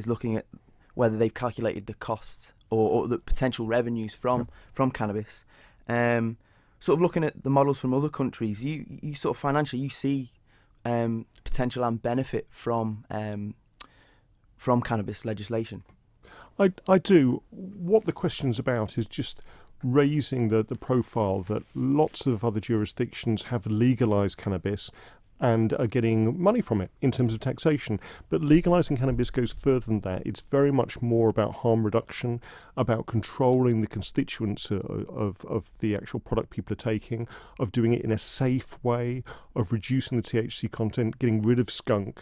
is looking at whether they've calculated the costs or the potential revenues from cannabis. Sort of looking at the models from other countries, you sort of financially, you see potential and benefit from cannabis legislation. I do. What the question's about is just raising the profile that lots of other jurisdictions have legalised cannabis and are getting money from it in terms of taxation. But legalising cannabis goes further than that. It's very much more about harm reduction, about controlling the constituents of the actual product people are taking, of doing it in a safe way, of reducing the THC content, getting rid of skunk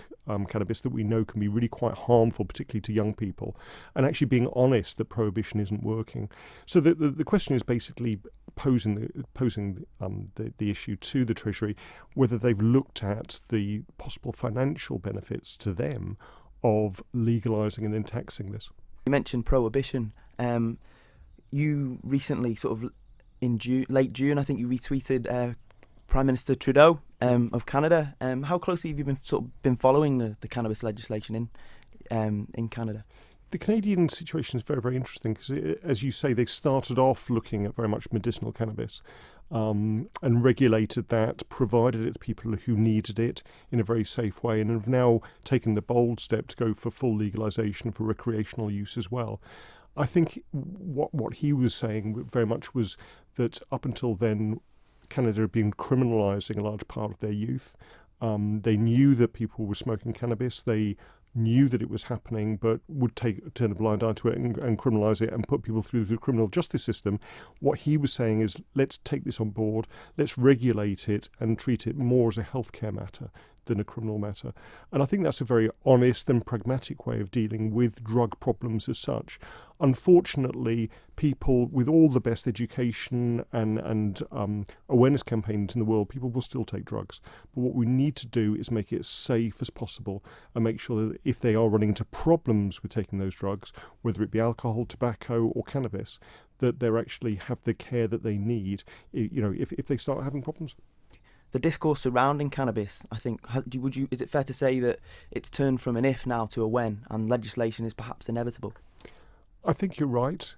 cannabis that we know can be really quite harmful, particularly to young people, and actually being honest that prohibition isn't working. So the question is basically posing the issue to the Treasury, whether they've looked at the possible financial benefits to them of legalising and then taxing this. You mentioned prohibition. You recently, sort of in late June, I think you retweeted Prime Minister Trudeau of Canada. How closely have you been following the cannabis legislation in Canada? The Canadian situation is very, very interesting because, as you say, they started off looking at very much medicinal cannabis and regulated that, provided it to people who needed it in a very safe way, and have now taken the bold step to go for full legalisation for recreational use as well. I think what he was saying very much was that up until then, Canada had been criminalising a large part of their youth. They knew that people were smoking cannabis. They knew that it was happening, but would turn a blind eye to it and criminalise it and put people through the criminal justice system. What he was saying is, let's take this on board, let's regulate it and treat it more as a healthcare matter than a criminal matter. And I think that's a very honest and pragmatic way of dealing with drug problems as such. Unfortunately, people with all the best education and awareness campaigns in the world, people will still take drugs. But what we need to do is make it as safe as possible and make sure that if they are running into problems with taking those drugs, whether it be alcohol, tobacco or cannabis, that they actually have the care that they need, if they start having problems. The discourse surrounding cannabis, I think, is it fair to say that it's turned from an if now to a when, and legislation is perhaps inevitable? I think you're right.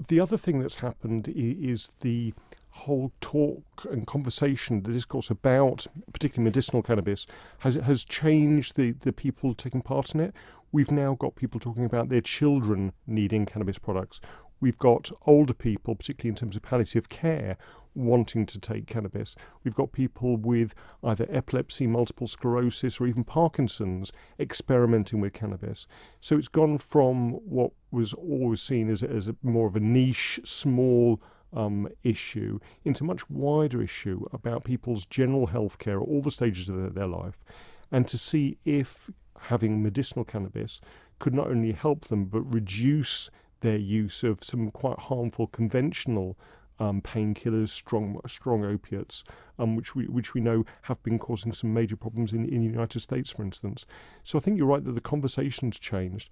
The other thing that's happened is the whole talk and conversation, the discourse about particularly medicinal cannabis has changed the people taking part in it. We've now got people talking about their children needing cannabis products. We've got older people, particularly in terms of palliative care, wanting to take cannabis. We've got people with either epilepsy, multiple sclerosis, or even Parkinson's experimenting with cannabis. So it's gone from what was always seen as more of a niche, small issue into a much wider issue about people's general health care at all the stages of their life, and to see if having medicinal cannabis could not only help them but reduce their use of some quite harmful conventional painkillers, strong opiates, which we know have been causing some major problems in the United States, for instance. So I think you're right that the conversation's changed.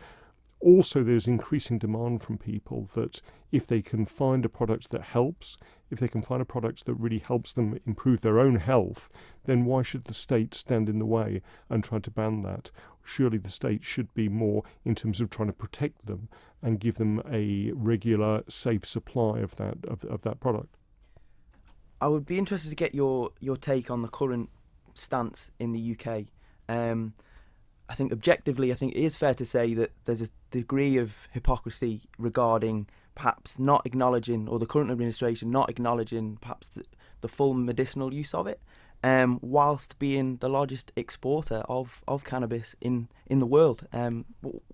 Also, there's increasing demand from people that if they can find a product that helps, if they can find a product that really helps them improve their own health, then why should the state stand in the way and try to ban that? Surely the state should be more in terms of trying to protect them and give them a regular, safe supply of that product. I would be interested to get your take on the current stance in the UK. I think objectively, it is fair to say that there's a degree of hypocrisy regarding perhaps not acknowledging, or the current administration not acknowledging perhaps the full medicinal use of it, whilst being the largest exporter of cannabis in the world.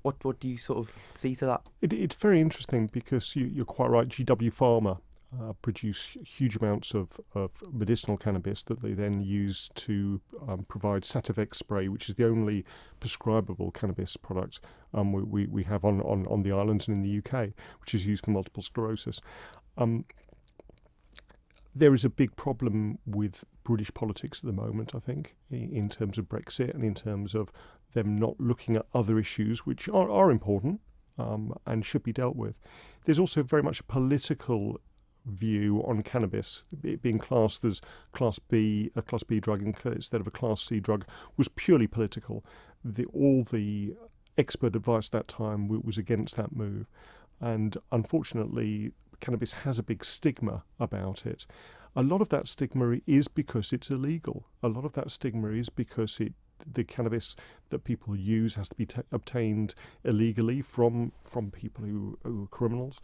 What do you sort of see to that? It's very interesting because you're quite right. GW Pharma produce huge amounts of medicinal cannabis that they then use to provide Sativex spray, which is the only prescribable cannabis product we have on the island and in the UK, which is used for multiple sclerosis. There is a big problem with British politics at the moment, I think, in terms of Brexit and in terms of them not looking at other issues which are important and should be dealt with. There's also very much a political view on cannabis. It being classed as a Class B drug instead of a Class C drug was purely political. All the expert advice at that time was against that move. And unfortunately, cannabis has a big stigma about it. A lot of that stigma is because it's illegal. A lot of that stigma is because the cannabis that people use has to be obtained illegally from people who are criminals.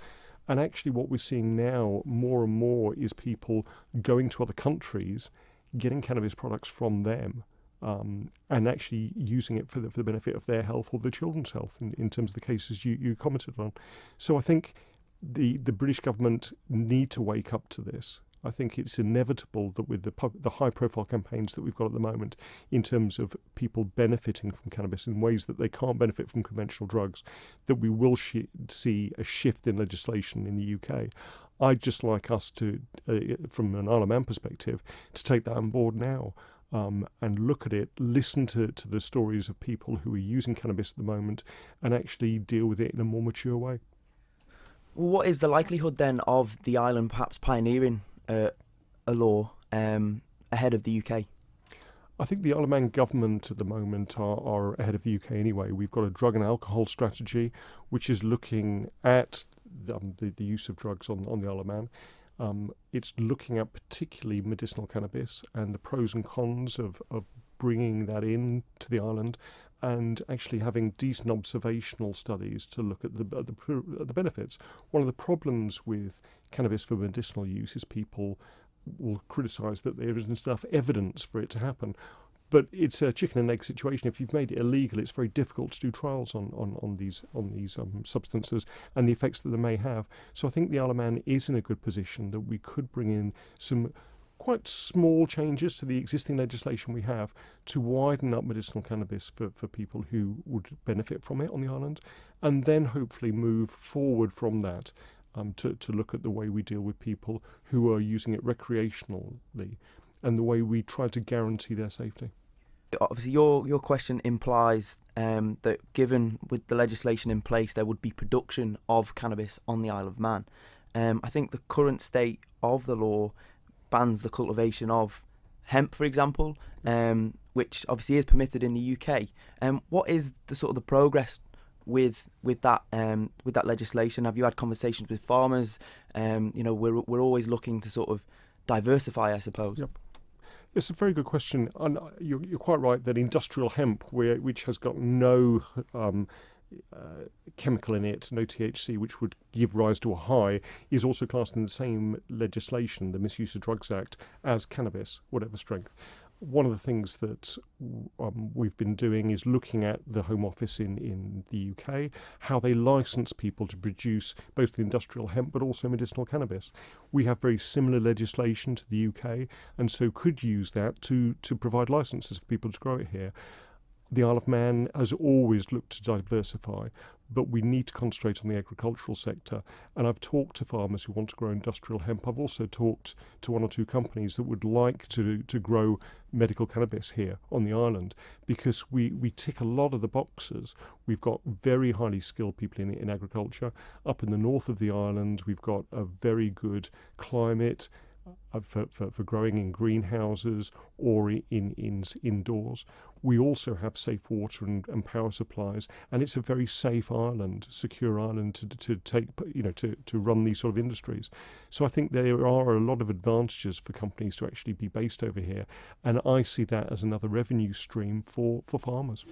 And actually what we're seeing now more and more is people going to other countries, getting cannabis products from them, and actually using it for the benefit of their health or the children's health in terms of the cases you commented on. So I think the British government need to wake up to this. I think it's inevitable that with the high-profile campaigns that we've got at the moment in terms of people benefiting from cannabis in ways that they can't benefit from conventional drugs, that we will see a shift in legislation in the UK. I'd just like us to, from an Isle of Man perspective, to take that on board now and look at it, listen to the stories of people who are using cannabis at the moment and actually deal with it in a more mature way. Well, what is the likelihood then of the island perhaps pioneering a law ahead of the UK? I think the Isle of Man government at the moment are ahead of the UK anyway. We've got a drug and alcohol strategy which is looking at the use of drugs on the Isle of Man. It's looking at particularly medicinal cannabis and the pros and cons of bringing that in to the island, and actually having decent observational studies to look at the benefits. One of the problems with cannabis for medicinal use is people will criticise that there isn't enough evidence for it to happen. But it's a chicken and egg situation. If you've made it illegal, it's very difficult to do trials on these substances and the effects that they may have. So I think the Isle of Man is in a good position that we could bring in some quite small changes to the existing legislation we have to widen up medicinal cannabis for people who would benefit from it on the island, and then hopefully move forward from that to look at the way we deal with people who are using it recreationally and the way we try to guarantee their safety. Obviously, your question implies that given with the legislation in place, there would be production of cannabis on the Isle of Man. I think the current state of the law bans the cultivation of hemp, for example, which obviously is permitted in the UK. What is the sort of the progress with that legislation? Have you had conversations with farmers? We're always looking to sort of diversify, I suppose. Yep. It's a very good question, and you're quite right that industrial hemp, which has got no chemical in it, no THC, which would give rise to a high, is also classed in the same legislation, the Misuse of Drugs Act, as cannabis, whatever strength. One of the things that we've been doing is looking at the Home Office in the UK, how they license people to produce both the industrial hemp but also medicinal cannabis. We have very similar legislation to the UK, and so could use that to provide licenses for people to grow it here. The Isle of Man has always looked to diversify, but we need to concentrate on the agricultural sector. And I've talked to farmers who want to grow industrial hemp. I've also talked to one or two companies that would like to grow medical cannabis here on the island, because we tick a lot of the boxes. We've got very highly skilled people in agriculture. Up in the north of the island, we've got a very good climate for growing in greenhouses or indoors. We also have safe water and power supplies, and it's a very safe island, secure island to run these sort of industries. So I think there are a lot of advantages for companies to actually be based over here, and I see that as another revenue stream for farmers.